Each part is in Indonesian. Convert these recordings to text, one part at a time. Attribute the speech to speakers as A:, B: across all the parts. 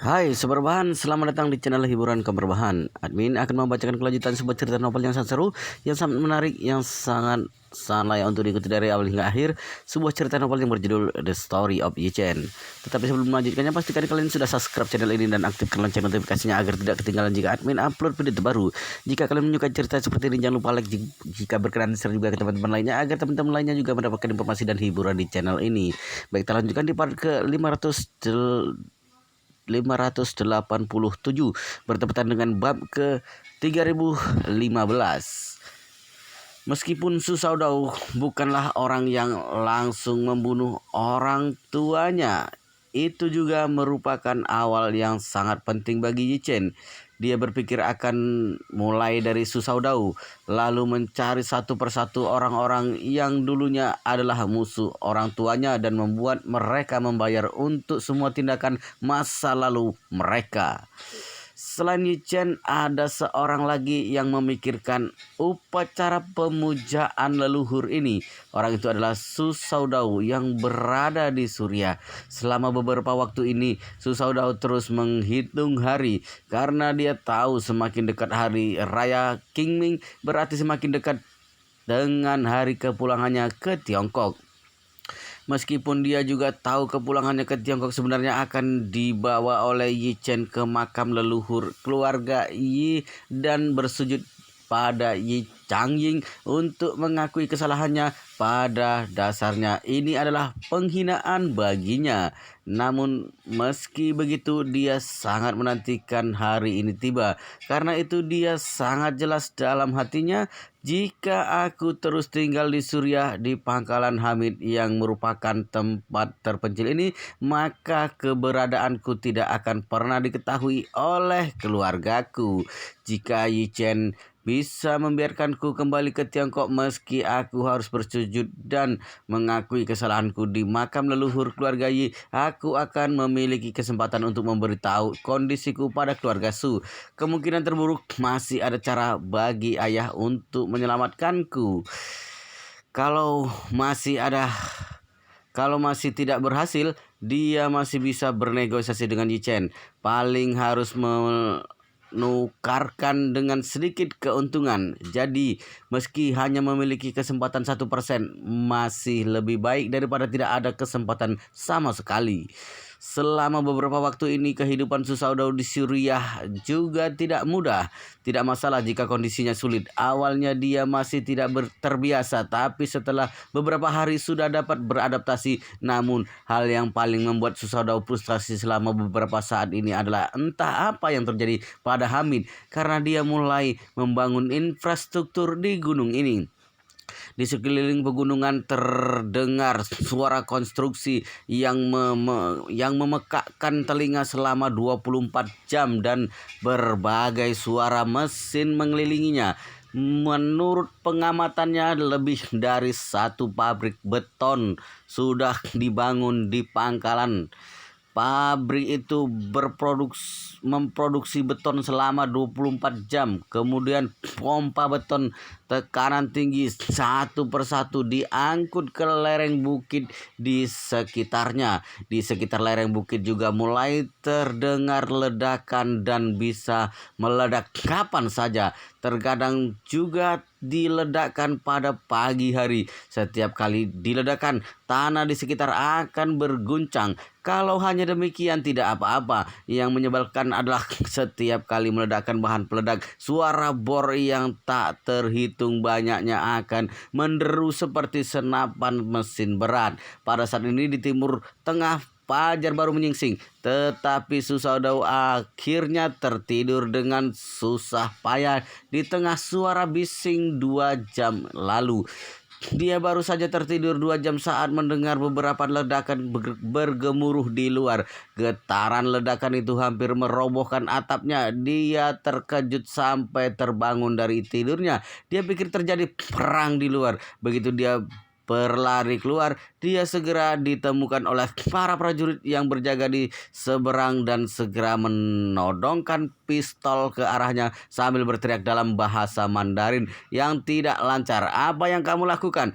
A: Hai Sobat Rebahan, selamat datang di channel hiburan kabar bahan. Admin akan membacakan kelanjutan sebuah cerita novel yang sangat seru, yang sangat menarik, yang sangat layak untuk diikuti dari awal hingga akhir. Sebuah cerita novel yang berjudul The Story of Yi Chen. Tetapi sebelum melanjutkannya, pastikan kalian sudah subscribe channel ini dan aktifkan lonceng notifikasinya agar tidak ketinggalan jika admin upload video terbaru. Jika kalian menyukai cerita seperti ini, jangan lupa like jika berkenan, share juga ke teman-teman lainnya agar teman-teman lainnya juga mendapatkan informasi dan hiburan di channel ini. Baik, kita lanjutkan di part ke 587 bertepatan dengan bab ke 3015. Meskipun Su Shaodao bukanlah orang yang langsung membunuh orang tuanya, itu juga merupakan awal yang sangat penting bagi Yi Chen. Dia berpikir akan mulai dari Su Shaodao, lalu mencari satu persatu orang-orang yang dulunya adalah musuh orang tuanya dan membuat mereka membayar untuk semua tindakan masa lalu mereka. Selain Yi Chen, ada seorang lagi yang memikirkan upacara pemujaan leluhur ini. Orang itu adalah Su Shaodao yang berada di Surya. Selama beberapa waktu ini, Su Shaodao terus menghitung hari karena dia tahu semakin dekat hari raya Qingming berarti semakin dekat dengan hari kepulangannya ke Tiongkok. Meskipun dia juga tahu kepulangannya ke Tiongkok sebenarnya akan dibawa oleh Yi Chen ke makam leluhur keluarga Yi dan bersujud pada Yi Changying untuk mengakui kesalahannya. Pada dasarnya ini adalah penghinaan baginya. Namun meski begitu dia sangat menantikan hari ini tiba. Karena itu dia sangat jelas dalam hatinya, jika aku terus tinggal di Suriah di pangkalan Hamid yang merupakan tempat terpencil ini, maka keberadaanku tidak akan pernah diketahui oleh keluargaku. Jika Yi Chen bisa membiarkanku kembali ke Tiongkok meski aku harus bersujud dan mengakui kesalahanku di makam leluhur keluarga Yi, aku akan memiliki kesempatan untuk memberitahu kondisiku pada keluarga Su. Kemungkinan terburuk masih ada cara bagi ayah untuk menyelamatkanku. Kalau masih tidak berhasil, dia masih bisa bernegosiasi dengan Yi Chen. Paling harus menukarkan dengan sedikit keuntungan. Jadi meski hanya memiliki kesempatan 1%, masih lebih baik daripada tidak ada kesempatan sama sekali. Selama beberapa waktu ini kehidupan Su Shaodao di Suriah juga tidak mudah. Tidak masalah jika kondisinya sulit. Awalnya dia masih tidak terbiasa, tapi setelah beberapa hari sudah dapat beradaptasi. Namun hal yang paling membuat Su Shaodao frustrasi selama beberapa saat ini adalah entah apa yang terjadi pada Hamid, karena dia mulai membangun infrastruktur di gunung ini. Di sekeliling pegunungan terdengar suara konstruksi yang memekakkan telinga selama 24 jam dan berbagai suara mesin mengelilinginya. Menurut pengamatannya, lebih dari satu pabrik beton sudah dibangun di pangkalan. Pabrik itu memproduksi beton selama 24 jam. Kemudian pompa beton tekanan tinggi satu persatu diangkut ke lereng bukit di sekitarnya. Di sekitar lereng bukit juga mulai terdengar ledakan dan bisa meledak kapan saja. Terkadang juga diledakkan pada pagi hari. Setiap kali diledakkan, tanah di sekitar akan berguncang. Kalau hanya demikian tidak apa-apa. Yang menyebalkan adalah setiap kali meledakkan bahan peledak, suara bor yang tak terhitung banyaknya akan menderu seperti senapan mesin berat. Pada saat ini di timur tengah fajar baru menyingsing, tetapi Su Shaodao akhirnya tertidur dengan susah payah di tengah suara bising 2 jam lalu. Dia baru saja tertidur 2 jam saat mendengar beberapa ledakan bergemuruh di luar. Getaran ledakan itu hampir merobohkan atapnya. Dia terkejut sampai terbangun dari tidurnya. Dia pikir terjadi perang di luar. Begitu dia berlari keluar, dia segera ditemukan oleh para prajurit yang berjaga di seberang dan segera menodongkan pistol ke arahnya sambil berteriak dalam bahasa Mandarin yang tidak lancar. "Apa yang kamu lakukan?"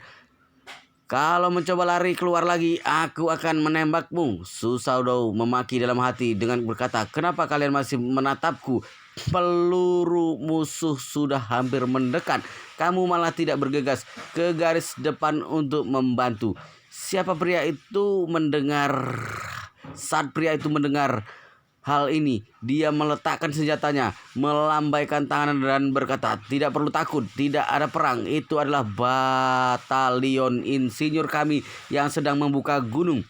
A: Kalau mencoba lari keluar lagi, aku akan menembakmu. Susaudau memaki dalam hati dengan berkata, kenapa kalian masih menatapku? Peluru musuh sudah hampir mendekat. Kamu malah tidak bergegas ke garis depan untuk membantu. Siapa pria itu mendengar? Saat pria itu mendengar hal ini, dia meletakkan senjatanya, melambaikan tangan dan berkata, tidak perlu takut, tidak ada perang. Itu adalah batalion insinyur kami yang sedang membuka gunung.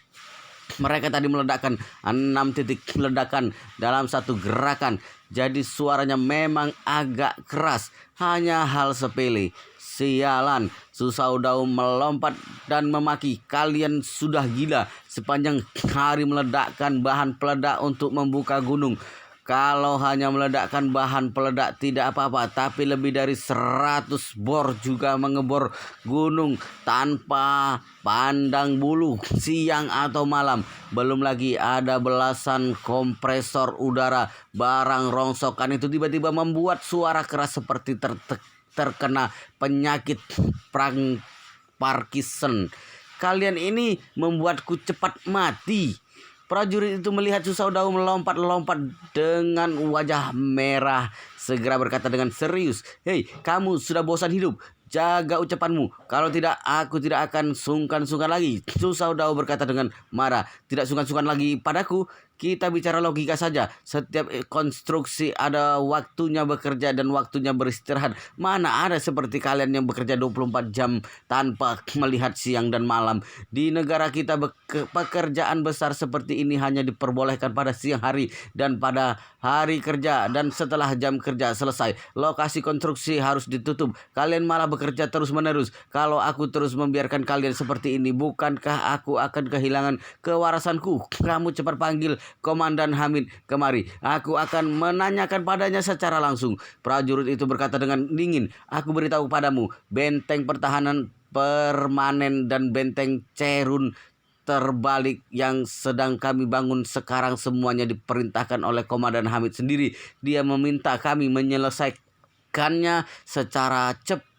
A: Mereka tadi meledakkan 6 titik ledakan dalam satu gerakan. Jadi suaranya memang agak keras. Hanya hal sepele. Sialan, Susaudau melompat dan memaki, kalian sudah gila. Sepanjang hari meledakkan bahan peledak untuk membuka gunung. Kalau hanya meledakkan bahan peledak tidak apa-apa, tapi lebih dari 100 bor juga mengebor gunung tanpa pandang bulu, siang atau malam. Belum lagi ada belasan kompresor udara. Barang rongsokan itu tiba-tiba membuat suara keras seperti terkena penyakit Parkinson. Kalian ini membuatku cepat mati. Prajurit itu melihat Susaudau melompat-lompat dengan wajah merah. Segera berkata dengan serius, hei, kamu sudah bosan hidup? Jaga ucapanmu. Kalau tidak, aku tidak akan sungkan-sungkan lagi. Susaudau berkata dengan marah, tidak sungkan-sungkan lagi padaku. Kita bicara logika saja. Setiap konstruksi ada waktunya bekerja dan waktunya beristirahat. Mana ada seperti kalian yang bekerja 24 jam tanpa melihat siang dan malam. Di negara kita pekerjaan besar seperti ini hanya diperbolehkan pada siang hari dan pada hari kerja. Dan setelah jam kerja selesai, lokasi konstruksi harus ditutup. Kalian malah bekerja terus-menerus. Kalau aku terus membiarkan kalian seperti ini, bukankah aku akan kehilangan kewarasanku? Kamu cepat panggil Komandan Hamid kemari. Aku akan menanyakan padanya secara langsung. Prajurit itu berkata dengan dingin, aku beritahu padamu, benteng pertahanan permanen dan benteng Cerun terbalik yang sedang kami bangun sekarang semuanya diperintahkan oleh Komandan Hamid sendiri. Dia meminta kami menyelesaikannya secara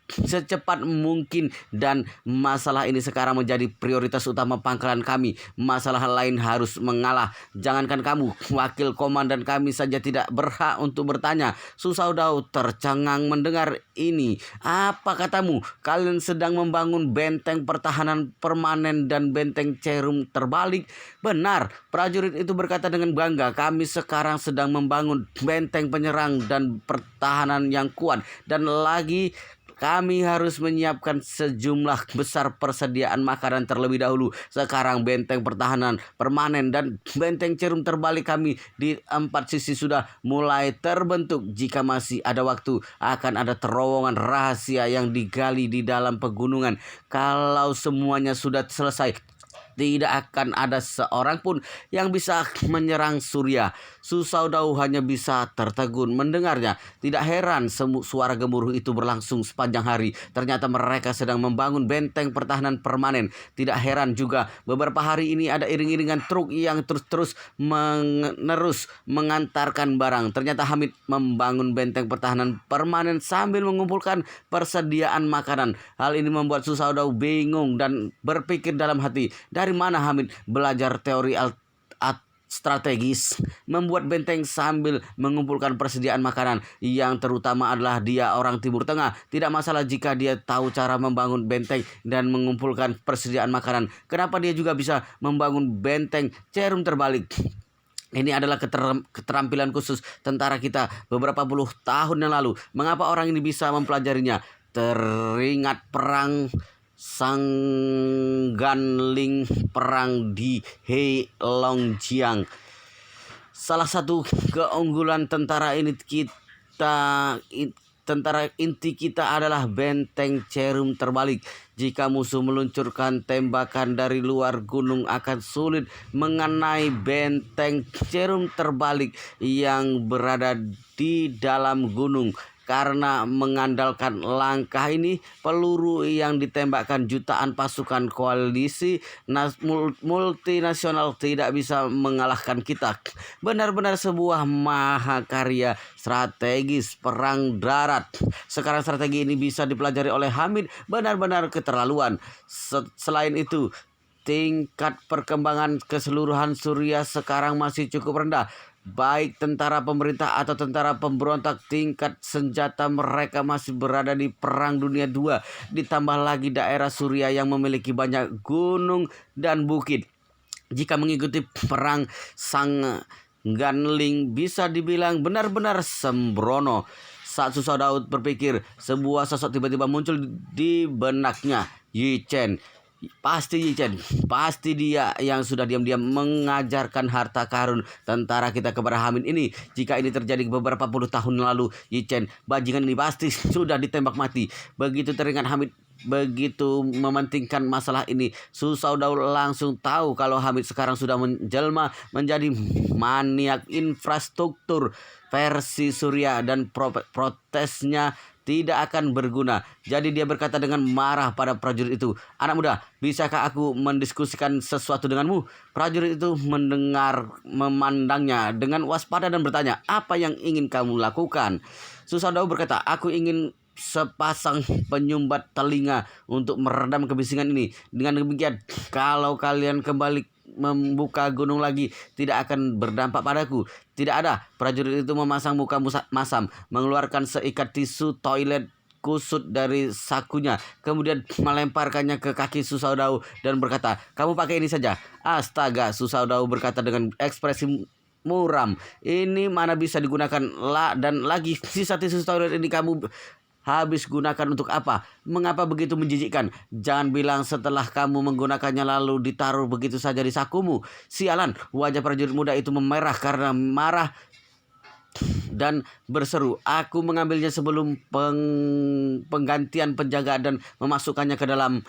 A: secepat mungkin, dan masalah ini sekarang menjadi prioritas utama pangkalan kami. Masalah lain harus mengalah. Jangankan kamu, wakil komandan kami saja tidak berhak untuk bertanya. Susaudau tercengang mendengar ini. Apa katamu? Kalian sedang membangun benteng pertahanan permanen dan benteng Cerum terbalik? Benar, prajurit itu berkata dengan bangga. Kami sekarang sedang membangun benteng penyerang dan pertahanan yang kuat, dan lagi kami harus menyiapkan sejumlah besar persediaan makanan terlebih dahulu. Sekarang benteng pertahanan permanen dan benteng Cerum terbalik kami di 4 sisi sudah mulai terbentuk. Jika masih ada waktu, akan ada terowongan rahasia yang digali di dalam pegunungan. Kalau semuanya sudah selesai, tidak akan ada seorang pun yang bisa menyerang Surya. Susaudau hanya bisa tertegun mendengarnya. Tidak heran suara gemuruh itu berlangsung sepanjang hari. Ternyata mereka sedang membangun benteng pertahanan permanen. Tidak heran juga beberapa hari ini ada iring-iringan truk yang terus menerus mengantarkan barang. Ternyata Hamid membangun benteng pertahanan permanen sambil mengumpulkan persediaan makanan. Hal ini membuat Susaudau bingung dan berpikir dalam hati, dari mana Hamid belajar teori strategis membuat benteng sambil mengumpulkan persediaan makanan, yang terutama adalah dia orang Timur Tengah. Tidak masalah jika dia tahu cara membangun benteng dan mengumpulkan persediaan makanan. Kenapa dia juga bisa membangun benteng Cerum terbalik? Ini adalah keterampilan khusus tentara kita beberapa puluh tahun yang lalu. Mengapa orang ini bisa mempelajarinya? Teringat perang Sangganling, perang di Heilongjiang. Salah satu keunggulan tentara inti kita adalah benteng Cerum terbalik. Jika musuh meluncurkan tembakan dari luar gunung, akan sulit mengenai benteng Cerum terbalik yang berada di dalam gunung. Karena mengandalkan langkah ini, peluru yang ditembakkan jutaan pasukan koalisi multinasional tidak bisa mengalahkan kita. Benar-benar sebuah mahakarya strategis perang darat. Sekarang strategi ini bisa dipelajari oleh Hamid, benar-benar keterlaluan. Selain itu, tingkat perkembangan keseluruhan Suriah sekarang masih cukup rendah. Baik tentara pemerintah atau tentara pemberontak, tingkat senjata mereka masih berada di Perang Dunia II. Ditambah lagi daerah Suriah yang memiliki banyak gunung dan bukit. Jika mengikuti perang, sang Ganling bisa dibilang benar-benar sembrono. Saat Susah Daud berpikir, sebuah sosok tiba-tiba muncul di benaknya. Yi Chen. Pasti Yi Chen, pasti dia yang sudah diam-diam mengajarkan harta karun tentara kita kepada Hamid ini. Jika ini terjadi beberapa puluh tahun lalu, Yi Chen, bajingan ini pasti sudah ditembak mati. Begitu teringat Hamid begitu mementingkan masalah ini, Susah Daud langsung tahu kalau Hamid sekarang sudah menjelma menjadi maniak infrastruktur versi Suriah dan protesnya tidak akan berguna. Jadi dia berkata dengan marah pada prajurit itu, "Anak muda, bisakah aku mendiskusikan sesuatu denganmu?" Prajurit itu memandangnya dengan waspada dan bertanya, "Apa yang ingin kamu lakukan?" Susah Daud berkata, "Aku ingin sepasang penyumbat telinga untuk meredam kebisingan ini. Dengan demikian, kalau kalian kembali membuka gunung lagi, tidak akan berdampak padaku." "Tidak ada." Prajurit itu memasang muka masam, mengeluarkan seikat tisu toilet kusut dari sakunya, kemudian melemparkannya ke kaki Susah Daud dan berkata, "Kamu pakai ini saja." "Astaga," Susah Daud berkata dengan ekspresi muram, "ini mana bisa digunakan dan lagi sisa tisu toilet ini kamu habis gunakan untuk apa? Mengapa begitu menjijikkan? Jangan bilang setelah kamu menggunakannya lalu ditaruh begitu saja di sakumu." "Sialan!" Wajah prajurit muda itu memerah karena marah dan berseru, "Aku mengambilnya sebelum penggantian penjaga dan memasukkannya ke dalam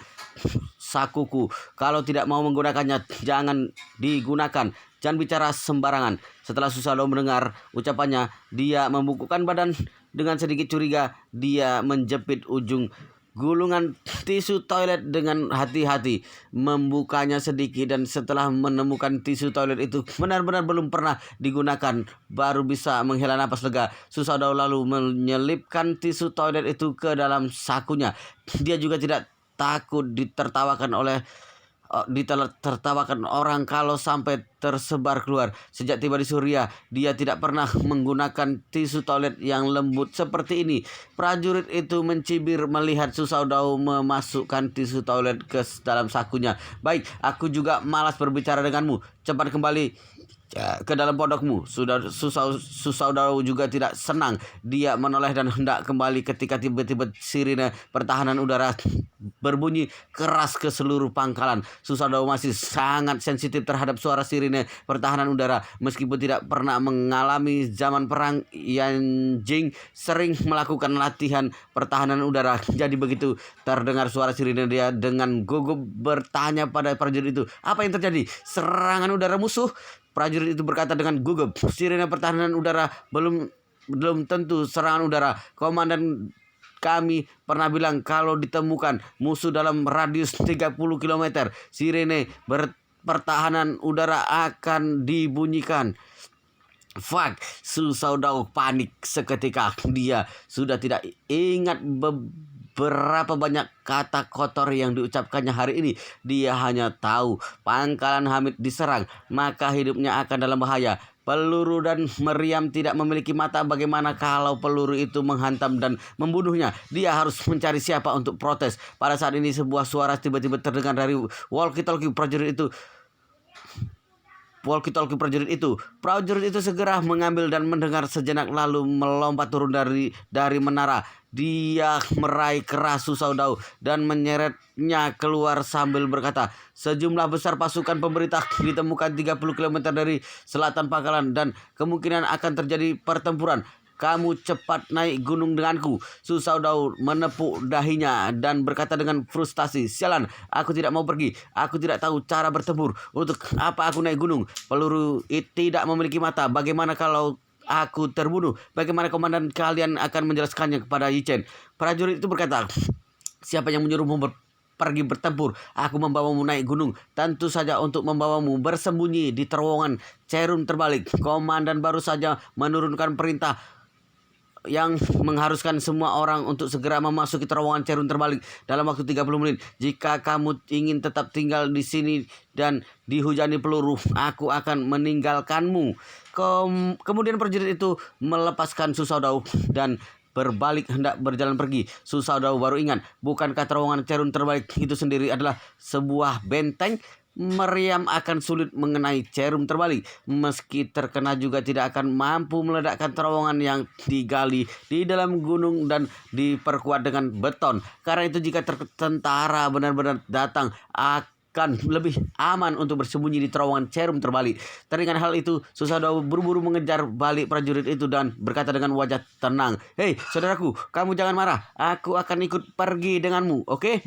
A: sakuku. Kalau tidak mau menggunakannya, jangan digunakan. Jangan bicara sembarangan." Setelah Susah Daud mendengar ucapannya, dia membungkukkan badan. Dengan sedikit curiga, dia menjepit ujung gulungan tisu toilet dengan hati-hati, membukanya sedikit, dan setelah menemukan tisu toilet itu benar-benar belum pernah digunakan, baru bisa menghela napas lega. Susah Daud lalu menyelipkan tisu toilet itu ke dalam sakunya. Dia juga tidak takut ditertawakan orang kalau sampai tersebar keluar. Sejak tiba di Suriah, dia tidak pernah menggunakan tisu toilet yang lembut seperti ini. Prajurit itu mencibir melihat Susah Daud memasukkan tisu toilet ke dalam sakunya. "Baik, aku juga malas berbicara denganmu. Cepat kembali ke dalam pondokmu." Susah Daud juga tidak senang. Dia menoleh dan hendak kembali ketika tiba-tiba sirine pertahanan udara berbunyi keras ke seluruh pangkalan. Susah Daud masih sangat sensitif terhadap suara sirine pertahanan udara. Meskipun tidak pernah mengalami zaman perang, Yanjing sering melakukan latihan pertahanan udara. Jadi begitu terdengar suara sirine, dia dengan gugup bertanya pada prajurit itu, "Apa yang terjadi? Serangan udara musuh?" Prajurit itu berkata dengan gugup, "Sirine pertahanan udara belum tentu serangan udara. Komandan kami pernah bilang kalau ditemukan musuh dalam radius 30 km, sirene pertahanan udara akan dibunyikan." Fuck, Susah Daud panik seketika. Dia sudah tidak ingat berapa banyak kata kotor yang diucapkannya hari ini. Dia hanya tahu pangkalan Hamid diserang, maka hidupnya akan dalam bahaya. Peluru dan meriam tidak memiliki mata. Bagaimana kalau peluru itu menghantam dan membunuhnya? Dia harus mencari siapa untuk protes. Pada saat ini sebuah suara tiba-tiba terdengar dari walkie-talkie prajurit itu. Prajurit itu segera mengambil dan mendengar sejenak lalu melompat turun dari menara. Dia meraih keras Susah Daud dan menyeretnya keluar sambil berkata, "Sejumlah besar pasukan pemerintah ditemukan 30 km dari selatan pangkalan dan kemungkinan akan terjadi pertempuran. Kamu cepat naik gunung denganku." Susah Daud menepuk dahinya dan berkata dengan frustasi, "Sialan, aku tidak mau pergi. Aku tidak tahu cara bertempur. Untuk apa aku naik gunung? Peluru tidak memiliki mata. Bagaimana kalau aku terbunuh. Bagaimana komandan kalian akan menjelaskannya kepada Yichen? Prajurit itu berkata, siapa yang menyuruhmu pergi bertempur? Aku membawamu naik gunung, tentu saja untuk membawamu bersembunyi di terowongan Cerun Terbalik. Komandan baru saja menurunkan perintah yang mengharuskan semua orang untuk segera memasuki terowongan Cerun Terbalik dalam waktu 30 menit. Jika kamu ingin tetap tinggal di sini dan dihujani peluru, aku akan meninggalkanmu. Kemudian prajurit itu melepaskan Susaudau dan berbalik hendak berjalan pergi. Susaudau baru ingat, bukankah terowongan Cerun Terbalik itu sendiri adalah sebuah benteng? Meriam akan sulit mengenai Cerun Terbalik. Meski terkena juga tidak akan mampu meledakkan terowongan yang digali di dalam gunung dan diperkuat dengan beton. Karena itu jika tentara benar-benar datang, akan lebih aman untuk bersembunyi di terowongan Cerun Terbalik. Teringat hal itu, Susaudau buru-buru mengejar balik prajurit itu dan berkata dengan wajah tenang, "Hei saudaraku, kamu jangan marah. Aku akan ikut pergi denganmu, oke?"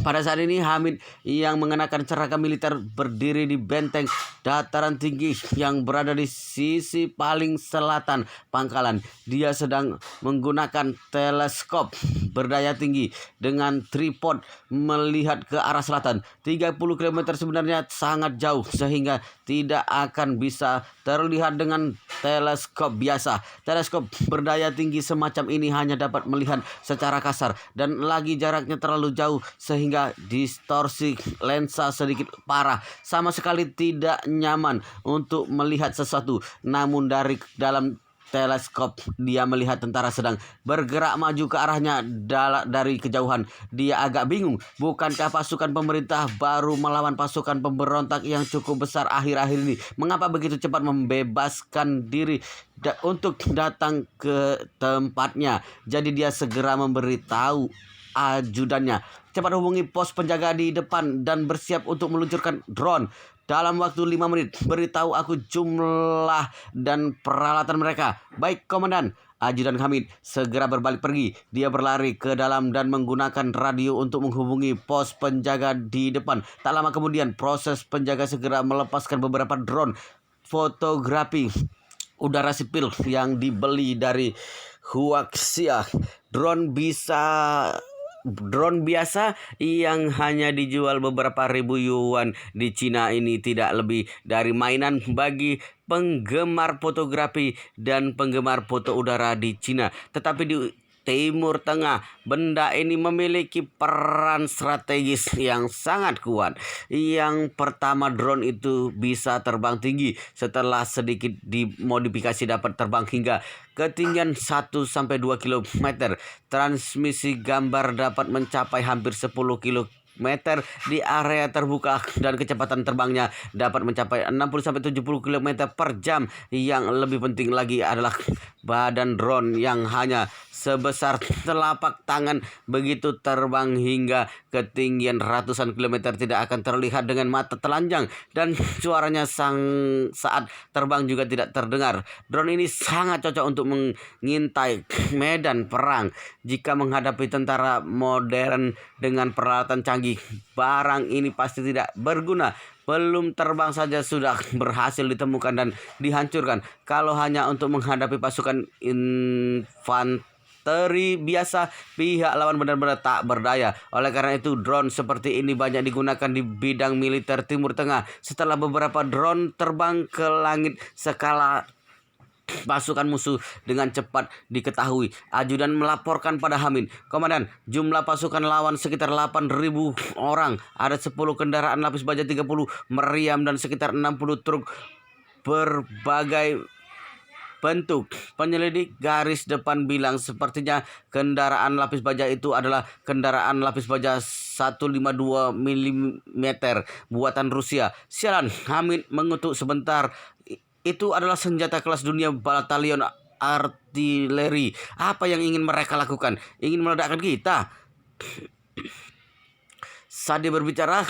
A: Pada saat ini Hamid yang mengenakan seragam militer berdiri di benteng dataran tinggi yang berada di sisi paling selatan pangkalan. Dia sedang menggunakan teleskop berdaya tinggi dengan tripod melihat ke arah selatan. 30 km sebenarnya sangat jauh sehingga tidak akan bisa terlihat dengan teleskop biasa. Teleskop berdaya tinggi semacam ini hanya dapat melihat secara kasar dan lagi jaraknya terlalu jauh sehingga distorsi lensa sedikit parah. Sama sekali tidak nyaman untuk melihat sesuatu. Namun dari dalam teleskop dia melihat tentara sedang bergerak maju ke arahnya dari kejauhan. Dia agak bingung. Bukankah pasukan pemerintah baru melawan pasukan pemberontak yang cukup besar akhir-akhir ini? Mengapa begitu cepat membebaskan diri untuk datang ke tempatnya? Jadi dia segera memberitahu ajudannya, cepat hubungi pos penjaga di depan dan bersiap untuk meluncurkan drone. Dalam waktu 5 menit, beritahu aku jumlah dan peralatan mereka. Baik, komandan. Ajudan Hamid segera berbalik pergi. Dia berlari ke dalam dan menggunakan radio untuk menghubungi pos penjaga di depan. Tak lama kemudian, proses penjaga segera melepaskan beberapa drone fotografi udara sipil yang dibeli dari Huaxia. Drone biasa yang hanya dijual beberapa ribu yuan di Cina ini tidak lebih dari mainan bagi penggemar fotografi dan penggemar foto udara di Cina. Tetapi di Timur Tengah, benda ini memiliki peran strategis yang sangat kuat. Yang pertama, drone itu bisa terbang tinggi. Setelah sedikit dimodifikasi dapat terbang hingga ketinggian 1-2 km. Transmisi gambar dapat mencapai hampir 10 km di area terbuka dan kecepatan terbangnya dapat mencapai 60-70 km per jam. Yang lebih penting lagi adalah badan drone yang hanya sebesar telapak tangan. Begitu terbang hingga ketinggian ratusan kilometer tidak akan terlihat dengan mata telanjang dan suaranya saat terbang juga tidak terdengar. Drone ini sangat cocok untuk mengintai medan perang. Jika menghadapi tentara modern dengan peralatan canggih, barang ini pasti tidak berguna. Belum terbang saja sudah berhasil ditemukan dan dihancurkan. Kalau hanya untuk menghadapi pasukan infanteri biasa, pihak lawan benar-benar tak berdaya. Oleh karena itu, drone seperti ini banyak digunakan di bidang militer Timur Tengah. Setelah beberapa drone terbang ke langit, skala pasukan musuh dengan cepat diketahui. Ajudan melaporkan pada Hamid, "Komandan, jumlah pasukan lawan sekitar 8.000 orang. Ada 10 kendaraan lapis baja, 30 meriam dan sekitar 60 truk berbagai bentuk." Penyelidik garis depan bilang sepertinya kendaraan lapis baja itu adalah kendaraan lapis baja 152 mm buatan Rusia. Sialan, Hamid mengutuk sebentar. Itu adalah senjata kelas dunia batalion artileri. Apa yang ingin mereka lakukan? Ingin meledakkan kita? Saat dia berbicara,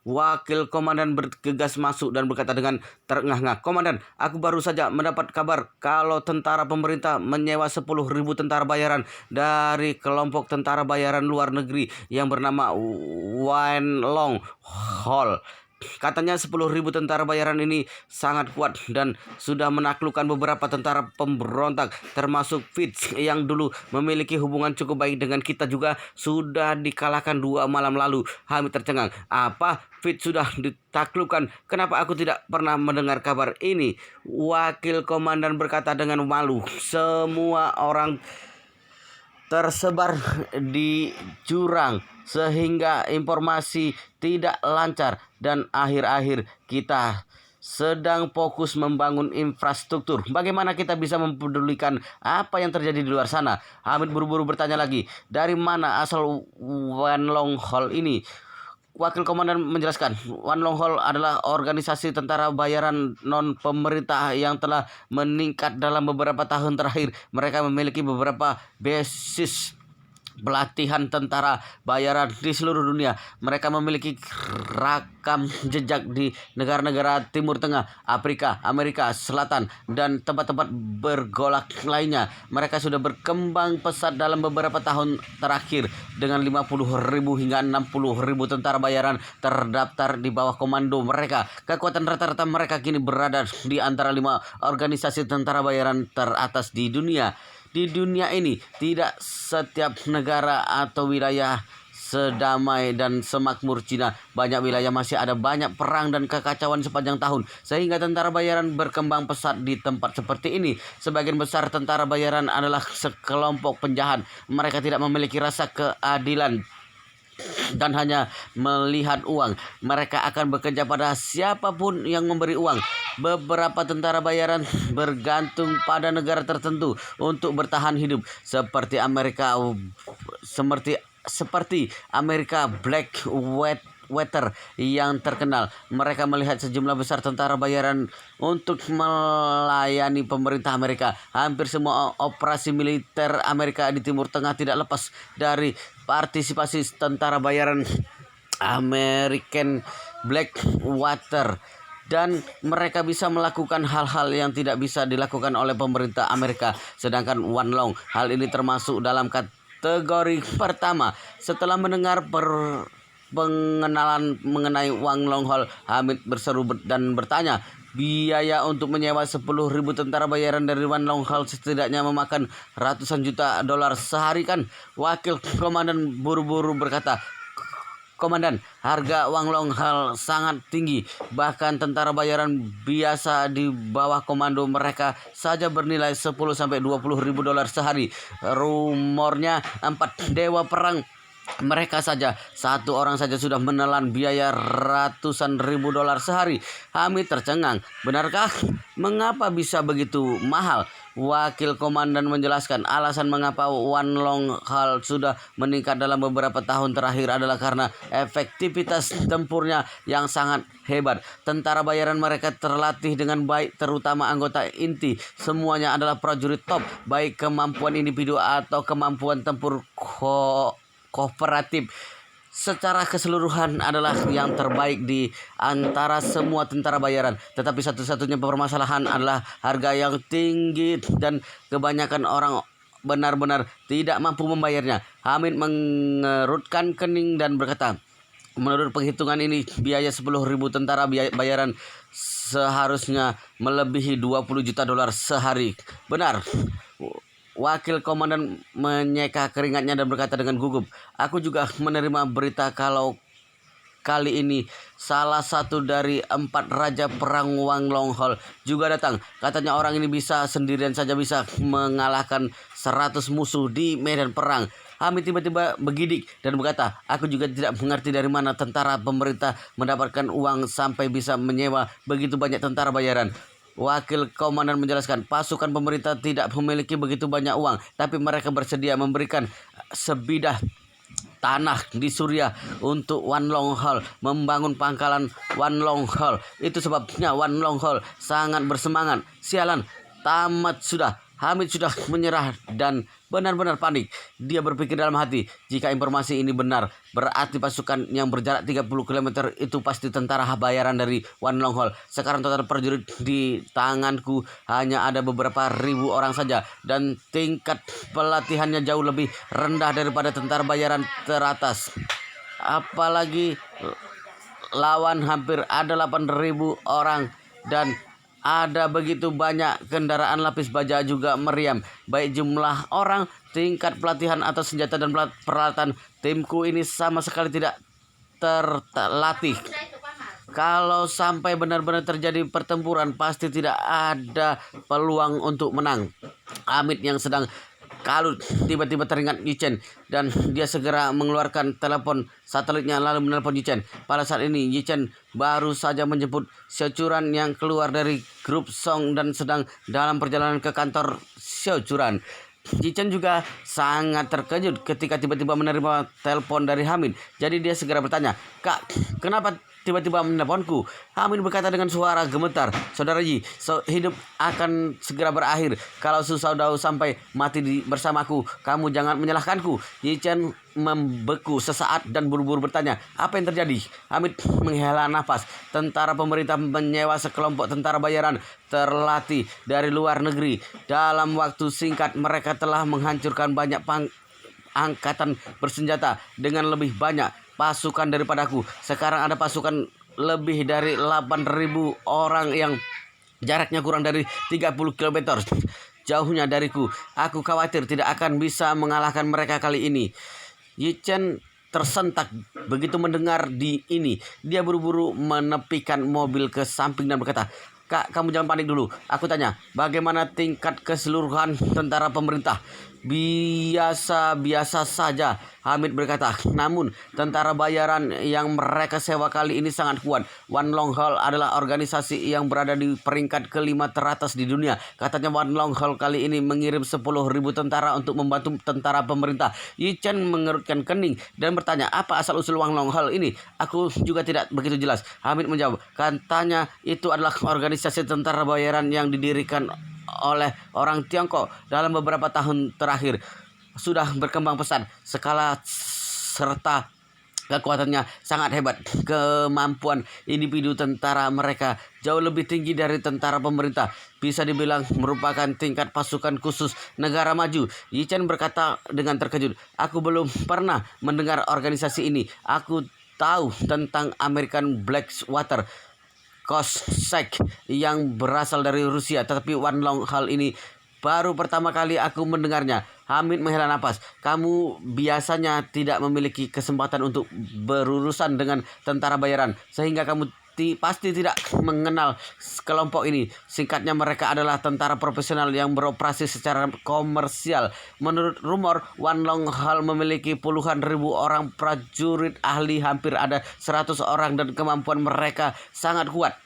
A: wakil komandan bergegas masuk dan berkata dengan terengah-engah, "Komandan, aku baru saja mendapat kabar kalau tentara pemerintah menyewa 10.000 tentara bayaran dari kelompok tentara bayaran luar negeri yang bernama Wan Long Hall. Katanya 10.000 tentara bayaran ini sangat kuat dan sudah menaklukkan beberapa tentara pemberontak termasuk Fitz yang dulu memiliki hubungan cukup baik dengan kita juga sudah dikalahkan 2 malam lalu. Hamid tercengang. Apa? Fitz sudah ditaklukkan? Kenapa aku tidak pernah mendengar kabar ini? Wakil komandan berkata dengan malu. Semua orang tersebar di jurang sehingga informasi tidak lancar dan akhir-akhir kita sedang fokus membangun infrastruktur. Bagaimana kita bisa mempedulikan apa yang terjadi di luar sana? Hamid buru-buru bertanya lagi. Dari mana asal Wan Long Hall ini? Wakil komandan menjelaskan, Wan Long Hall adalah organisasi tentara bayaran non-pemerintah yang telah meningkat dalam beberapa tahun terakhir. Mereka memiliki beberapa basis pelatihan tentara bayaran di seluruh dunia. Mereka memiliki rakam jejak di negara-negara Timur Tengah, Afrika, Amerika Selatan, dan tempat-tempat bergolak lainnya. Mereka sudah berkembang pesat dalam beberapa tahun terakhir dengan 50.000 hingga 60.000 tentara bayaran terdaftar di bawah komando mereka. Kekuatan rata-rata mereka kini berada di antara 5 organisasi tentara bayaran teratas di dunia. Di dunia ini, tidak setiap negara atau wilayah sedamai dan semakmur Cina. Banyak wilayah masih ada banyak perang dan kekacauan sepanjang tahun, sehingga tentara bayaran berkembang pesat di tempat seperti ini. Sebagian besar tentara bayaran adalah sekelompok penjahat. Mereka tidak memiliki rasa keadilan dan hanya melihat uang. Mereka akan bekerja pada siapapun yang memberi uang. Beberapa tentara bayaran bergantung pada negara tertentu untuk bertahan hidup, seperti Amerika Blackwater yang terkenal. Mereka melihat sejumlah besar tentara bayaran untuk melayani pemerintah Amerika. Hampir semua operasi militer Amerika di Timur Tengah tidak lepas dari partisipasi tentara bayaran American Blackwater, dan mereka bisa melakukan hal-hal yang tidak bisa dilakukan oleh pemerintah Amerika. Sedangkan Wan Long, hal ini termasuk dalam kategori pertama. Setelah mendengar pengenalan mengenai Wan Long Hall, Hamid berseru dan bertanya, biaya untuk menyewa 10.000 tentara bayaran dari Wan Long Hall setidaknya memakan ratusan juta dolar sehari kan? Wakil komandan buru-buru berkata, Komandan, harga Wan Long Hall sangat tinggi. Bahkan tentara bayaran biasa di bawah komando mereka saja bernilai 10-20 ribu dolar sehari. Rumornya 4 dewa perang mereka saja, satu orang saja sudah menelan biaya ratusan ribu dolar sehari. Hamid tercengang. Benarkah? Mengapa bisa begitu mahal? Wakil komandan menjelaskan alasan mengapa Wan Long Hall sudah meningkat dalam beberapa tahun terakhir adalah karena efektivitas tempurnya yang sangat hebat. Tentara bayaran mereka terlatih dengan baik, terutama anggota inti. Semuanya adalah prajurit top, baik kemampuan individu atau kemampuan tempur kooperatif. Secara keseluruhan adalah yang terbaik di antara semua tentara bayaran. Tetapi satu-satunya permasalahan adalah harga yang tinggi dan kebanyakan orang benar-benar tidak mampu membayarnya. Hamid mengerutkan kening dan berkata, menurut penghitungan ini, biaya 10.000 tentara bayaran seharusnya melebihi 20 juta dolar sehari. Benar. Wakil komandan menyeka keringatnya dan berkata dengan gugup, aku juga menerima berita kalau kali ini salah satu dari 4 raja perang Wan Long Hall juga datang. Katanya orang ini sendirian saja bisa mengalahkan 100 musuh di medan perang. Hamid tiba-tiba bergidik dan berkata, aku juga tidak mengerti dari mana tentara pemerintah mendapatkan uang sampai bisa menyewa begitu banyak tentara bayaran. Wakil komandan menjelaskan, pasukan pemerintah tidak memiliki begitu banyak uang, tapi mereka bersedia memberikan sebidah tanah di Suriah untuk Wan Long Hall membangun pangkalan Wan Long Hall. Itu sebabnya Wan Long Hall sangat bersemangat. Sialan, tamat sudah. Hamid sudah menyerah dan benar-benar panik. Dia berpikir dalam hati, jika informasi ini benar, berarti pasukan yang berjarak 30 km itu pasti tentara bayaran dari Wan Long Hall. Sekarang total prajurit di tanganku hanya ada beberapa ribu orang saja, dan tingkat pelatihannya jauh lebih rendah daripada tentara bayaran teratas. Apalagi lawan hampir ada 8.000 orang dan ada begitu banyak kendaraan lapis baja juga meriam. Baik jumlah orang, tingkat pelatihan atau senjata dan peralatan, timku ini sama sekali tidak terlatih. Kalau sampai benar-benar terjadi pertempuran, pasti tidak ada peluang untuk menang. Hamid yang sedang kalut tiba-tiba teringat Yichen dan dia segera mengeluarkan telepon satelitnya lalu menelpon Yichen. Pada saat ini Yichen baru saja menjemput Xiaochuran yang keluar dari grup Song dan sedang dalam perjalanan ke kantor Xiaochuran. Yichen juga sangat terkejut ketika tiba-tiba menerima telepon dari Hamid. Jadi dia segera bertanya, "Kak, kenapa tiba-tiba menelponku?" Hamid berkata dengan suara gemetar, "Saudara Yi, hidup akan segera berakhir. Kalau Su Saudao sampai mati bersamaku, kamu jangan menyalahkanku." Yichen membeku sesaat dan buru-buru bertanya, "Apa yang terjadi?" Hamid menghela nafas. Tentara pemerintah menyewa sekelompok tentara bayaran terlatih dari luar negeri. Dalam waktu singkat mereka telah menghancurkan banyak angkatan bersenjata dengan lebih banyak pasukan daripadaku. Sekarang ada pasukan lebih dari 8.000 orang yang jaraknya kurang dari 30 km jauhnya dariku. Aku khawatir tidak akan bisa mengalahkan mereka kali ini. Yichen tersentak begitu mendengar ini. Dia buru-buru menepikan mobil ke samping dan berkata, "Kak, kamu jangan panik dulu. Aku tanya, bagaimana tingkat keseluruhan tentara pemerintah?" "Biasa-biasa saja," Hamid berkata. "Namun tentara bayaran yang mereka sewa kali ini sangat kuat. Wan Long Hall adalah organisasi yang berada di peringkat kelima teratas di dunia. Katanya Wan Long Hall kali ini mengirim 10.000 tentara untuk membantu tentara pemerintah." Yichen mengerutkan kening dan bertanya, "Apa asal-usul Wan Long Hall ini?" "Aku juga tidak begitu jelas," Hamid menjawab. "Katanya itu adalah organisasi tentara bayaran yang didirikan oleh orang Tiongkok dalam beberapa tahun terakhir. Sudah berkembang pesat skala serta kekuatannya sangat hebat. Kemampuan individu tentara mereka jauh lebih tinggi dari tentara pemerintah. Bisa dibilang merupakan tingkat pasukan khusus negara maju." Yichen berkata dengan terkejut, "Aku belum pernah mendengar organisasi ini. Aku tahu tentang American Blackwater Cossack yang berasal dari Rusia, tetapi Wan Long Hall ini baru pertama kali aku mendengarnya." Hamid menghela nafas. "Kamu biasanya tidak memiliki kesempatan untuk berurusan dengan tentara bayaran, sehingga kamu pasti tidak mengenal kelompok ini. Singkatnya, mereka adalah tentara profesional yang beroperasi secara komersial. Menurut rumor, Wan Long Hall memiliki puluhan ribu orang prajurit ahli, hampir ada 100 orang, dan kemampuan mereka sangat kuat.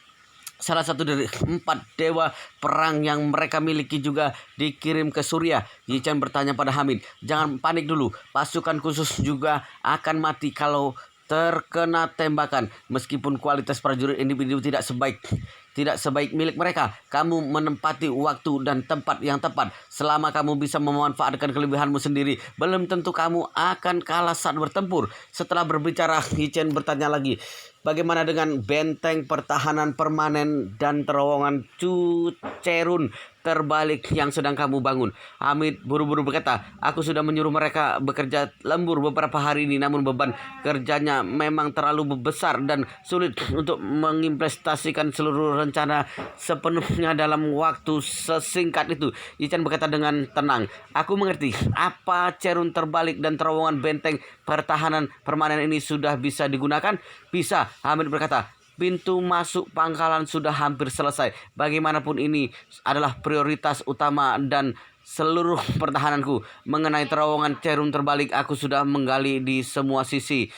A: Salah satu dari 4 dewa perang yang mereka miliki juga dikirim ke Suriah." Yichen bertanya pada Hamid, "Jangan panik dulu. Pasukan khusus juga akan mati kalau terkena tembakan. Meskipun kualitas prajurit individu tidak sebaik milik mereka, kamu menempati waktu dan tempat yang tepat. Selama kamu bisa memanfaatkan kelebihanmu sendiri, belum tentu kamu akan kalah saat bertempur." Setelah berbicara, Yichen bertanya lagi, "Bagaimana dengan benteng pertahanan permanen dan terowongan Cucerun terbalik yang sedang kamu bangun?" Hamid buru-buru berkata, "Aku sudah menyuruh mereka bekerja lembur beberapa hari ini, namun beban kerjanya memang terlalu besar dan sulit untuk mengimplementasikan seluruh rencana sepenuhnya dalam waktu sesingkat itu." Yichen berkata dengan tenang, "Aku mengerti. Apa cerun terbalik dan terowongan benteng pertahanan permanen ini sudah bisa digunakan?" "Bisa," Hamid berkata. "Pintu masuk pangkalan sudah hampir selesai. Bagaimanapun ini adalah prioritas utama dan seluruh pertahananku. Mengenai terowongan cerun terbalik, aku sudah menggali di semua sisi.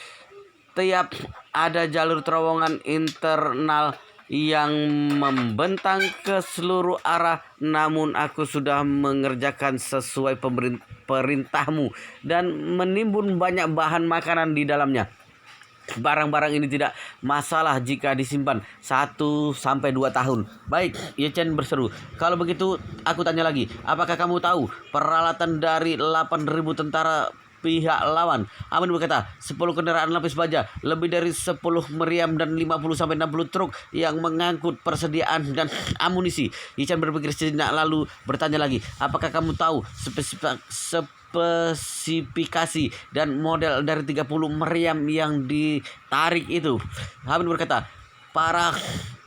A: Tiap ada jalur terowongan internal yang membentang ke seluruh arah, namun aku sudah mengerjakan sesuai perintahmu dan menimbun banyak bahan makanan di dalamnya. Barang-barang ini tidak masalah jika disimpan 1-2 tahun." "Baik," Yichen berseru. "Kalau begitu aku tanya lagi, apakah kamu tahu peralatan dari 8.000 tentara pihak lawan?" Hamid berkata, 10 kendaraan lapis baja, lebih dari 10 meriam, dan 50-60 truk yang mengangkut persediaan dan amunisi." Yichen berpikir sejenak lalu bertanya lagi, "Apakah kamu tahu spesifikasi dan model dari 30 meriam yang ditarik itu. Hamid berkata, para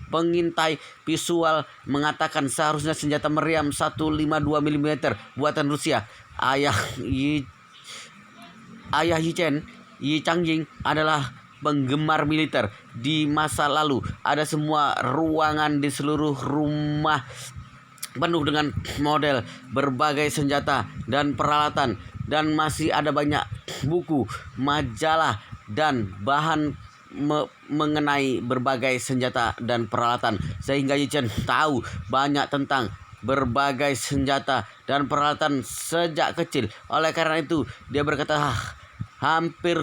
A: pengintai visual mengatakan seharusnya senjata meriam 152 mm buatan Rusia. Ayah Yichen, Yi Changjing, adalah penggemar militer. Di masa lalu ada semua ruangan di seluruh rumah penuh dengan model berbagai senjata dan peralatan, dan masih ada banyak buku, majalah, dan bahan mengenai berbagai senjata dan peralatan, sehingga Yichen tahu banyak tentang berbagai senjata dan peralatan sejak kecil. Oleh karena itu, dia berkata hampir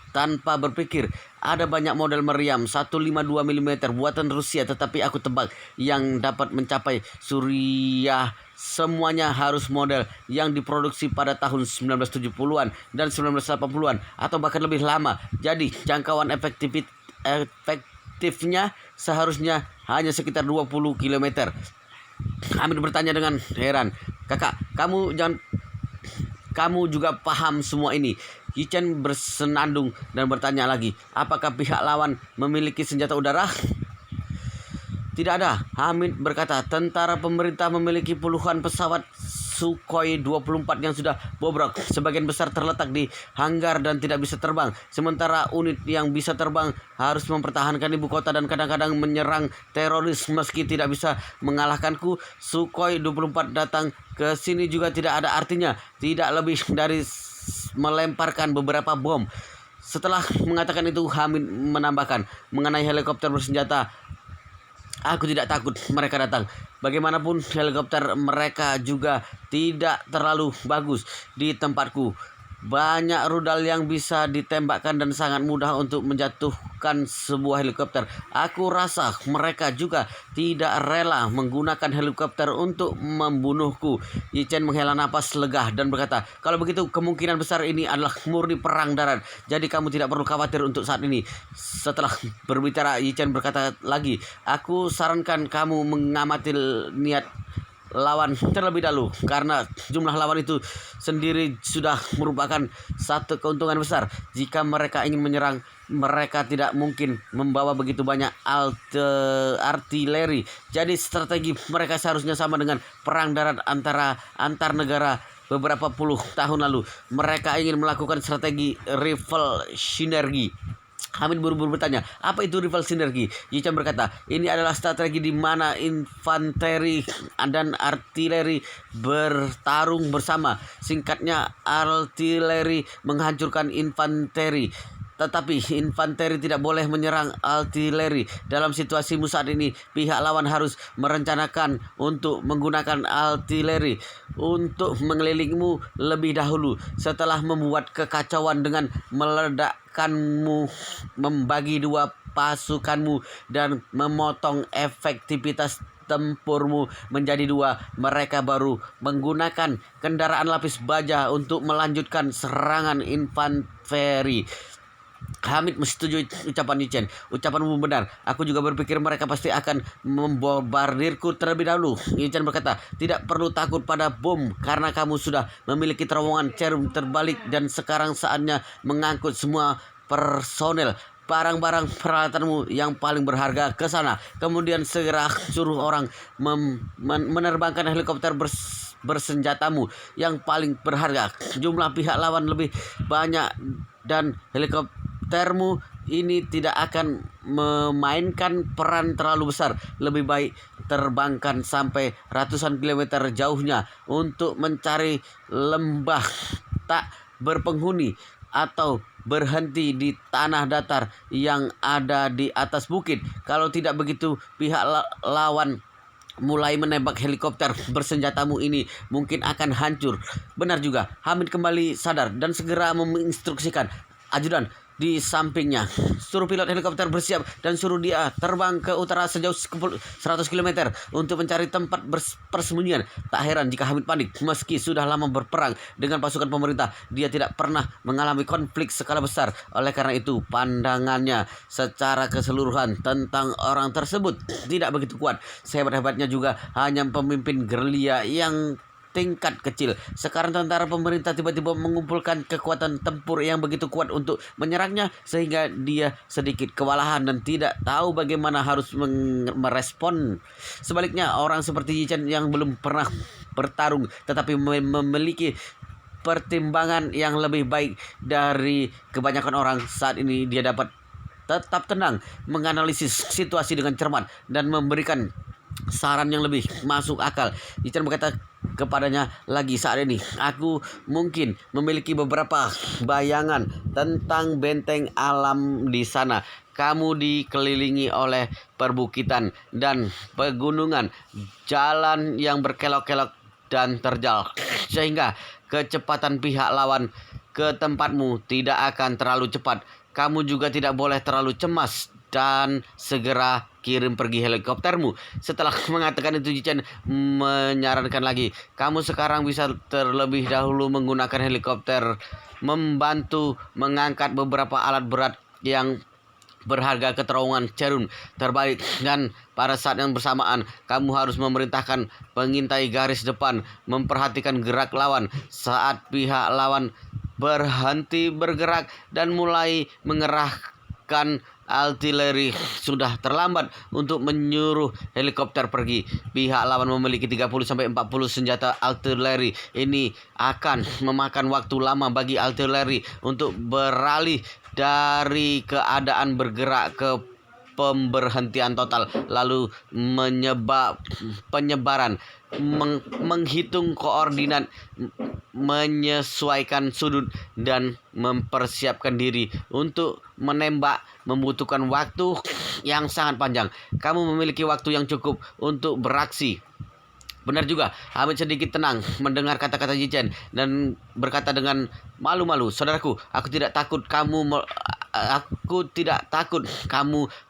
A: tanpa berpikir, ada banyak model meriam 152 mm buatan Rusia, tetapi aku tebak yang dapat mencapai Suriah semuanya harus model yang diproduksi pada tahun 1970-an dan 1980-an atau bahkan lebih lama. Jadi jangkauan efektifnya seharusnya hanya sekitar 20 km. Hamid bertanya dengan heran, "Kakak, kamu juga paham semua ini?" Yichen bersenandung dan bertanya lagi, "Apakah pihak lawan memiliki senjata udara?" "Tidak ada," Hamid berkata. "Tentara pemerintah memiliki puluhan pesawat Sukhoi 24 yang sudah bobrok. Sebagian besar terletak di hanggar dan tidak bisa terbang. Sementara unit yang bisa terbang harus mempertahankan ibu kota dan kadang-kadang menyerang teroris. Meski tidak bisa mengalahkanku, Sukhoi 24 datang ke sini juga tidak ada artinya. Tidak lebih dari melemparkan beberapa bom." Setelah mengatakan itu, Hamid menambahkan, "Mengenai helikopter bersenjata, aku tidak takut mereka datang. Bagaimanapun helikopter mereka juga tidak terlalu bagus di tempatku. Banyak rudal yang bisa ditembakkan dan sangat mudah untuk menjatuhkan sebuah helikopter. Aku rasa mereka juga tidak rela menggunakan helikopter untuk membunuhku." Yichen menghela napas lega dan berkata, "Kalau begitu kemungkinan besar ini adalah murni perang darat. Jadi kamu tidak perlu khawatir untuk saat ini." Setelah berbicara, Yichen berkata lagi, "Aku sarankan kamu mengamati niat lawan terlebih dahulu, karena jumlah lawan itu sendiri sudah merupakan satu keuntungan besar. Jika mereka ingin menyerang, mereka tidak mungkin membawa begitu banyak artileri. Jadi strategi mereka seharusnya sama dengan perang darat antar negara beberapa puluh tahun lalu. Mereka ingin melakukan strategi rival sinergi." Hamid buru-buru bertanya, "Apa itu rival sinergi?" Yichen berkata, "Ini adalah strategi di mana infanteri dan artileri bertarung bersama. Singkatnya, artileri menghancurkan infanteri, tetapi infanteri tidak boleh menyerang artileri. Dalam situasimu saat ini, pihak lawan harus merencanakan untuk menggunakan artileri untuk mengelilingmu lebih dahulu. Setelah membuat kekacauan dengan meledakkanmu, membagi dua pasukanmu, dan memotong efektivitas tempurmu menjadi dua, mereka baru menggunakan kendaraan lapis baja untuk melanjutkan serangan infanteri." Hamid menyetujui ucapan Yichen. "Ucapanmu benar. Aku juga berpikir mereka pasti akan membombardirku terlebih dahulu." Yichen berkata, "Tidak perlu takut pada bom, karena kamu sudah memiliki terowongan Cerum terbalik dan sekarang saatnya mengangkut semua personel, barang-barang peralatanmu yang paling berharga ke sana. Kemudian segera suruh orang menerbangkan helikopter bersenjatamu yang paling berharga. Jumlah pihak lawan lebih banyak dan helikoptermu ini tidak akan memainkan peran terlalu besar. Lebih baik terbangkan sampai ratusan kilometer jauhnya untuk mencari lembah tak berpenghuni atau berhenti di tanah datar yang ada di atas bukit. Kalau tidak begitu, pihak lawan mulai menembak helikopter bersenjatamu ini mungkin akan hancur." Benar juga. Hamid kembali sadar dan segera menginstruksikan ajudan di sampingnya, "Suruh pilot helikopter bersiap dan suruh dia terbang ke utara sejauh 100 km untuk mencari tempat persembunyian." Tak heran jika Hamid panik. Meski sudah lama berperang dengan pasukan pemerintah, dia tidak pernah mengalami konflik skala besar. Oleh karena itu, pandangannya secara keseluruhan tentang orang tersebut tidak begitu kuat. Sehebat-hebatnya juga hanya pemimpin gerilya yang tingkat kecil. Sekarang tentara pemerintah tiba-tiba mengumpulkan kekuatan tempur yang begitu kuat untuk menyerangnya, sehingga dia sedikit kewalahan dan tidak tahu bagaimana harus merespon. Sebaliknya, orang seperti Yi Chen yang belum pernah bertarung tetapi memiliki pertimbangan yang lebih baik dari kebanyakan orang, saat ini dia dapat tetap tenang, menganalisis situasi dengan cermat, dan memberikan saran yang lebih masuk akal. Yi Chen berkata kepadanya lagi, saat ini aku mungkin memiliki beberapa bayangan tentang benteng alam di sana. Kamu dikelilingi oleh perbukitan dan pegunungan, jalan yang berkelok-kelok dan terjal, sehingga kecepatan pihak lawan ke tempatmu tidak akan terlalu cepat. Kamu juga tidak boleh terlalu cemas dan segera kirim pergi helikoptermu. Setelah mengatakan itu, Yi Chen menyarankan lagi, kamu sekarang bisa terlebih dahulu menggunakan helikopter membantu mengangkat beberapa alat berat yang berharga ke terowongan Cherun terbaik, dan pada saat yang bersamaan kamu harus memerintahkan pengintai garis depan memperhatikan gerak lawan. Saat pihak lawan berhenti bergerak dan mulai mengerahkan artileri, sudah terlambat untuk menyuruh helikopter pergi. Pihak lawan memiliki 30-40 senjata artileri. Ini akan memakan waktu lama bagi artileri untuk beralih dari keadaan bergerak ke pemberhentian total, lalu penyebaran, menghitung koordinat, menyesuaikan sudut, dan mempersiapkan diri untuk menembak membutuhkan waktu yang sangat panjang. Kamu memiliki waktu yang cukup untuk beraksi. Benar juga. Hamid sedikit tenang mendengar kata-kata Yi Chen dan berkata dengan malu-malu, saudaraku, aku tidak takut kamu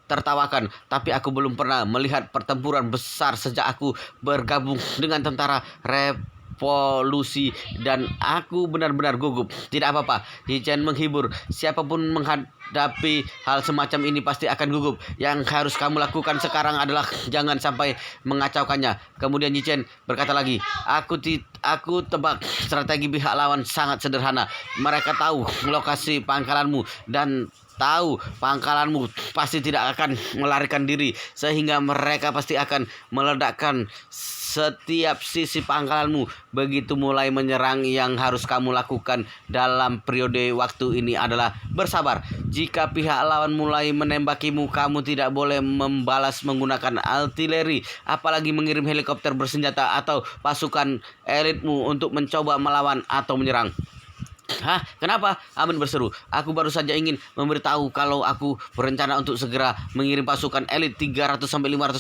A: tertawakan, tapi aku belum pernah melihat pertempuran besar sejak aku bergabung dengan tentara revolusi, dan aku benar-benar gugup. Tidak apa-apa, Yi Chen menghibur. Siapapun menghadapi hal semacam ini pasti akan gugup. Yang harus kamu lakukan sekarang adalah jangan sampai mengacaukannya. Kemudian Yi Chen berkata lagi, aku tebak strategi pihak lawan sangat sederhana. Mereka tahu lokasi pangkalanmu dan tahu pangkalanmu pasti tidak akan melarikan diri, sehingga mereka pasti akan meledakkan setiap sisi pangkalanmu begitu mulai menyerang. Yang harus kamu lakukan dalam periode waktu ini adalah bersabar. Jika pihak lawan mulai menembakimu, kamu tidak boleh membalas menggunakan artileri, apalagi mengirim helikopter bersenjata atau pasukan elitmu untuk mencoba melawan atau menyerang. Hah? Kenapa? Amin berseru. Aku baru saja ingin memberitahu kalau aku berencana untuk segera mengirim pasukan elit 300-500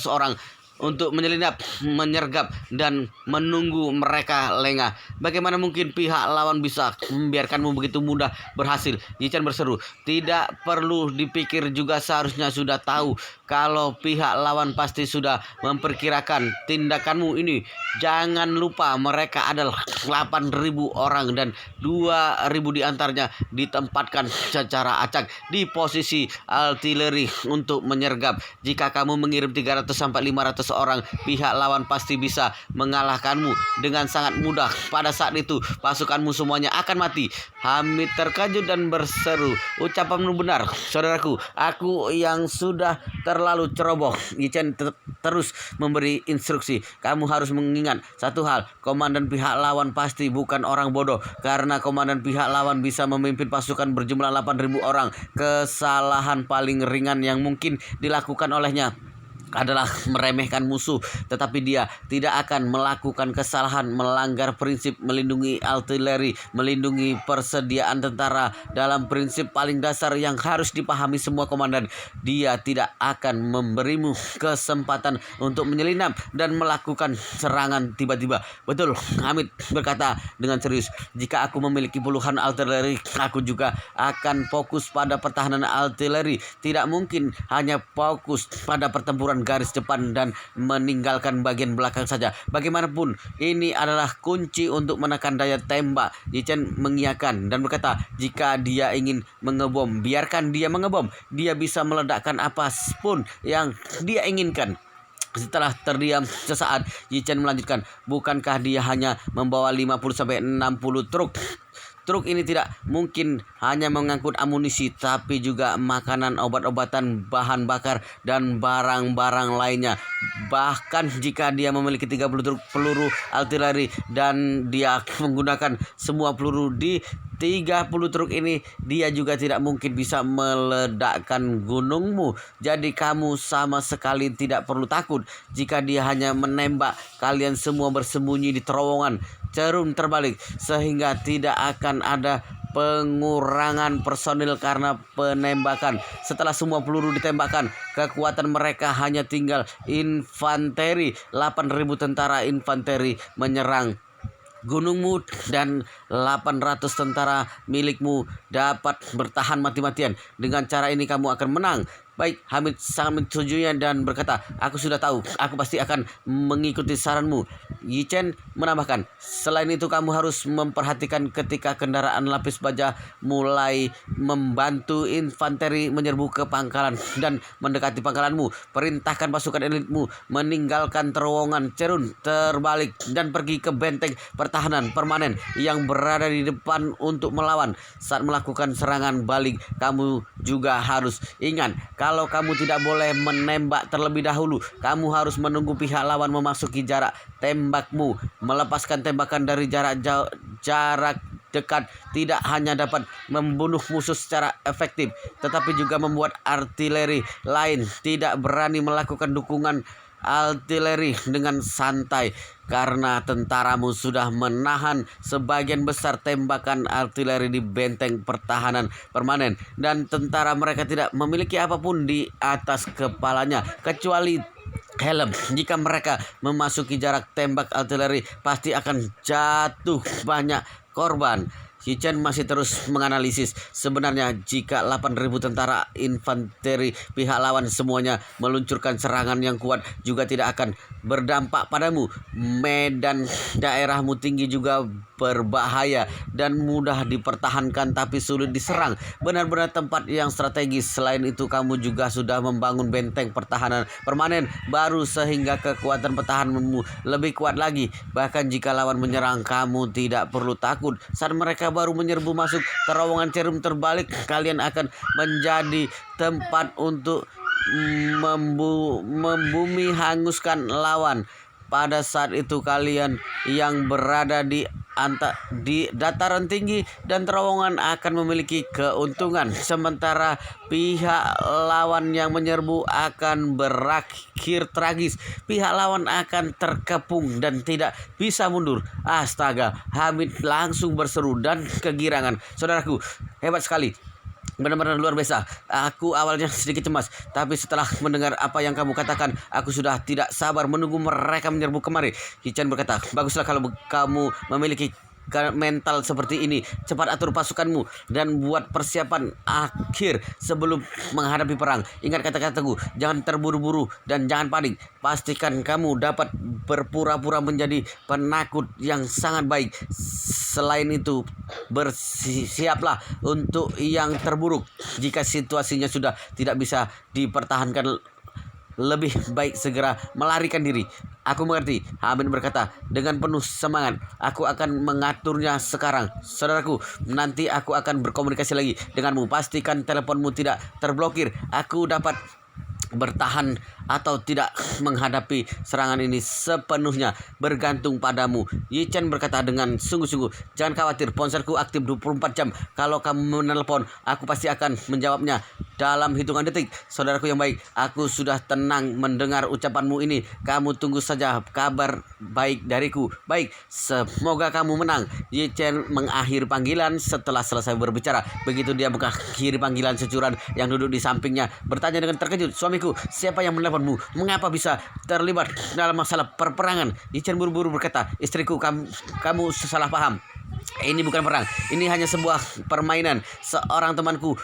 A: orang untuk menyelinap, menyergap, dan menunggu mereka lengah. Bagaimana mungkin pihak lawan bisa membiarkanmu begitu mudah berhasil? Yi Chen berseru. Tidak perlu dipikir juga, seharusnya sudah tahu kalau pihak lawan pasti sudah memperkirakan tindakanmu ini. Jangan lupa mereka adalah 8.000 orang dan 2.000 diantaranya ditempatkan secara acak di posisi artileri untuk menyergap. Jika kamu mengirim 300-500 orang, pihak lawan pasti bisa mengalahkanmu dengan sangat mudah. Pada saat itu pasukanmu semuanya akan mati. Hamid terkejut dan berseru, ucapanmu benar, saudaraku. Aku yang sudah terlalu ceroboh. Yi Chen terus memberi instruksi. Kamu harus mengingat satu hal, komandan pihak lawan pasti bukan orang bodoh, karena komandan pihak lawan bisa memimpin pasukan berjumlah 8.000 orang. Kesalahan paling ringan yang mungkin dilakukan olehnya adalah meremehkan musuh, tetapi dia tidak akan melakukan kesalahan melanggar prinsip melindungi artileri, melindungi persediaan tentara. Dalam prinsip paling dasar yang harus dipahami semua komandan, dia tidak akan memberimu kesempatan untuk menyelinap dan melakukan serangan tiba-tiba. Betul, Hamid berkata dengan serius. Jika aku memiliki puluhan artileri, aku juga akan fokus pada pertahanan artileri. Tidak mungkin hanya fokus pada pertempuran garis depan dan meninggalkan bagian belakang saja. Bagaimanapun, ini adalah kunci untuk menekan daya tembak. Yi Chen mengiyakan dan berkata, jika dia ingin mengebom, biarkan dia mengebom. Dia bisa meledakkan apapun yang dia inginkan. Setelah terdiam sesaat, Yi Chen melanjutkan, bukankah dia hanya membawa 50-60 truk? Truk ini tidak mungkin hanya mengangkut amunisi, tapi juga makanan, obat-obatan, bahan bakar, dan barang-barang lainnya. Bahkan jika dia memiliki 30 truk peluru artileri dan dia menggunakan semua peluru di 30 truk ini, dia juga tidak mungkin bisa meledakkan gunungmu. Jadi kamu sama sekali tidak perlu takut jika dia hanya menembak kalian semua bersembunyi di terowongan cerun terbalik, sehingga tidak akan ada pengurangan personil karena penembakan. Setelah semua peluru ditembakkan, kekuatan mereka hanya tinggal infanteri. 8.000 tentara infanteri menyerang gunungmu dan 800 tentara milikmu dapat bertahan mati-matian. Dengan cara ini kamu akan menang. Baik, Hamid sangat menyetujuinya dan berkata, aku sudah tahu, aku pasti akan mengikuti saranmu. Yi Chen menambahkan, selain itu kamu harus memperhatikan ketika kendaraan lapis baja mulai membantu infanteri menyerbu ke pangkalan dan mendekati pangkalanmu. Perintahkan pasukan elitmu meninggalkan terowongan cerun terbalik dan pergi ke benteng pertahanan permanen yang berada di depan untuk melawan. Saat melakukan serangan balik, kamu juga harus ingat, kalau kamu tidak boleh menembak terlebih dahulu, kamu harus menunggu pihak lawan memasuki jarak tembakmu. Melepaskan tembakan dari jarak dekat tidak hanya dapat membunuh musuh secara efektif, tetapi juga membuat artileri lain tidak berani melakukan dukungan artileri dengan santai, karena tentaramu sudah menahan sebagian besar tembakan artileri di benteng pertahanan permanen, dan tentara mereka tidak memiliki apapun di atas kepalanya kecuali helm. Jika mereka memasuki jarak tembak artileri, pasti akan jatuh banyak korban. Yi Chen masih terus menganalisis. Sebenarnya jika 8.000 tentara infanteri pihak lawan semuanya meluncurkan serangan yang kuat juga tidak akan berdampak padamu. Medan daerahmu tinggi juga berbahaya dan mudah dipertahankan tapi sulit diserang. Benar-benar tempat yang strategis. Selain itu kamu juga sudah membangun benteng pertahanan permanen baru sehingga kekuatan pertahananmu lebih kuat lagi. Bahkan jika lawan menyerang, kamu tidak perlu takut. Saat mereka baru menyerbu masuk terowongan cerun terbalik, kalian akan menjadi tempat untuk membumi hanguskan lawan. Pada saat itu kalian yang berada di dataran tinggi dan terowongan akan memiliki keuntungan, sementara pihak lawan yang menyerbu akan berakhir tragis. Pihak lawan akan terkepung dan tidak bisa mundur. Astaga, Hamid langsung berseru dan kegirangan. Saudaraku, hebat sekali. Benar-benar luar biasa. Aku awalnya sedikit cemas, tapi setelah mendengar apa yang kamu katakan, aku sudah tidak sabar menunggu mereka menyerbu kemari. Yi Chen berkata, baguslah kalau kamu memiliki mental seperti ini. Cepat atur pasukanmu dan buat persiapan akhir sebelum menghadapi perang. Ingat kata-kataku, jangan terburu-buru dan jangan panik. Pastikan kamu dapat berpura-pura menjadi penakut yang sangat baik. Selain itu, bersiaplah untuk yang terburuk. Jika situasinya sudah tidak bisa dipertahankan, lebih baik segera melarikan diri. Aku mengerti, Hamid berkata dengan penuh semangat. Aku akan mengaturnya sekarang. Saudaraku, nanti aku akan berkomunikasi lagi denganmu. Pastikan teleponmu tidak terblokir. Aku dapat bertahan atau tidak menghadapi serangan ini sepenuhnya bergantung padamu. Yi Chen berkata dengan sungguh-sungguh, jangan khawatir, ponselku aktif 24 jam. Kalau kamu menelpon, aku pasti akan menjawabnya dalam hitungan detik. Saudaraku yang baik, aku sudah tenang mendengar ucapanmu ini. Kamu tunggu saja kabar baik dariku. Baik, semoga kamu menang. Yi Chen mengakhiri panggilan setelah selesai berbicara. Begitu dia mengakhiri panggilan, securan yang duduk di sampingnya bertanya dengan terkejut, suamiku, siapa yang menelponmu? Mengapa bisa terlibat dalam masalah perperangan? Yi Chen buru-buru berkata, istriku, kamu salah paham. Ini bukan perang, ini hanya sebuah permainan. Seorang temanku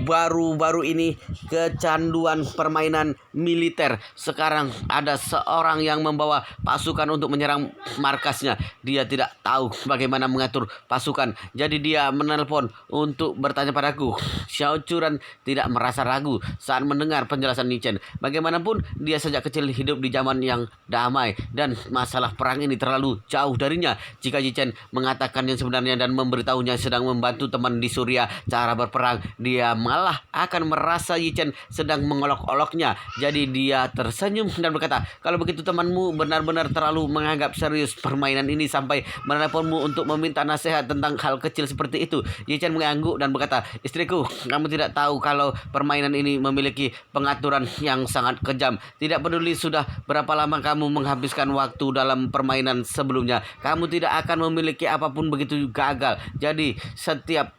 A: baru-baru ini kecanduan permainan militer. Sekarang ada seorang yang membawa pasukan untuk menyerang markasnya. Dia tidak tahu bagaimana mengatur pasukan. Jadi dia menelpon untuk bertanya padaku. Xiao Churan tidak merasa ragu saat mendengar penjelasan Li Chen. Bagaimanapun dia sejak kecil hidup di zaman yang damai dan masalah perang ini terlalu jauh darinya. Jika Li Chen mengatakan yang sebenarnya dan memberitahunya sedang membantu teman di Suria cara berperang, dia malah akan merasa Li Chen sedang mengolok-oloknya. Jadi dia tersenyum dan berkata, kalau begitu temanmu benar-benar terlalu menganggap serius permainan ini sampai menelponmu untuk meminta nasihat tentang hal kecil seperti itu. Li Chen mengangguk dan berkata, istriku, kamu tidak tahu kalau permainan ini memiliki pengaturan yang sangat kejam. Tidak peduli sudah berapa lama kamu menghabiskan waktu dalam permainan sebelumnya, kamu tidak akan memiliki apapun begitu gagal. Jadi setiap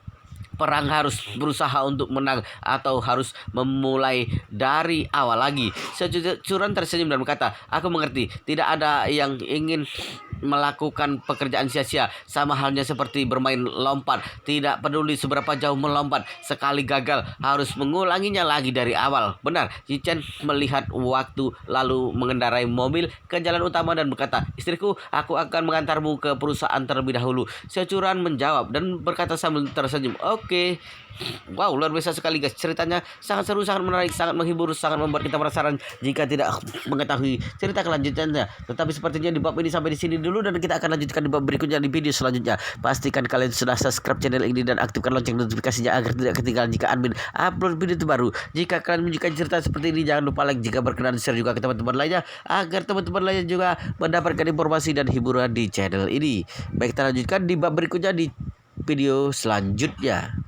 A: perang harus berusaha untuk menang atau harus memulai dari awal lagi. Securan tersenyum dan berkata, aku mengerti, tidak ada yang ingin melakukan pekerjaan sia-sia. Sama halnya seperti bermain lompat. Tidak peduli seberapa jauh melompat, sekali gagal harus mengulanginya lagi dari awal. Benar. Li Chen melihat waktu lalu mengendarai mobil ke jalan utama dan berkata, istriku, aku akan mengantarmu ke perusahaan terlebih dahulu. Securan menjawab dan berkata sambil tersenyum, oke. Wow, luar biasa sekali guys. Ceritanya sangat seru, sangat menarik, sangat menghibur, sangat membuat kita penasaran jika tidak mengetahui cerita kelanjutannya. Tetapi sepertinya di bab ini sampai di sini dulu dan kita akan lanjutkan di bab berikutnya di video selanjutnya. Pastikan kalian sudah subscribe channel ini dan aktifkan lonceng notifikasinya agar tidak ketinggalan jika admin upload video terbaru. Jika kalian menyukai cerita seperti ini, jangan lupa like, jika berkenan share juga ke teman-teman lainnya agar teman-teman lainnya juga mendapatkan informasi dan hiburan di channel ini. Baik, kita lanjutkan di bab berikutnya di video selanjutnya.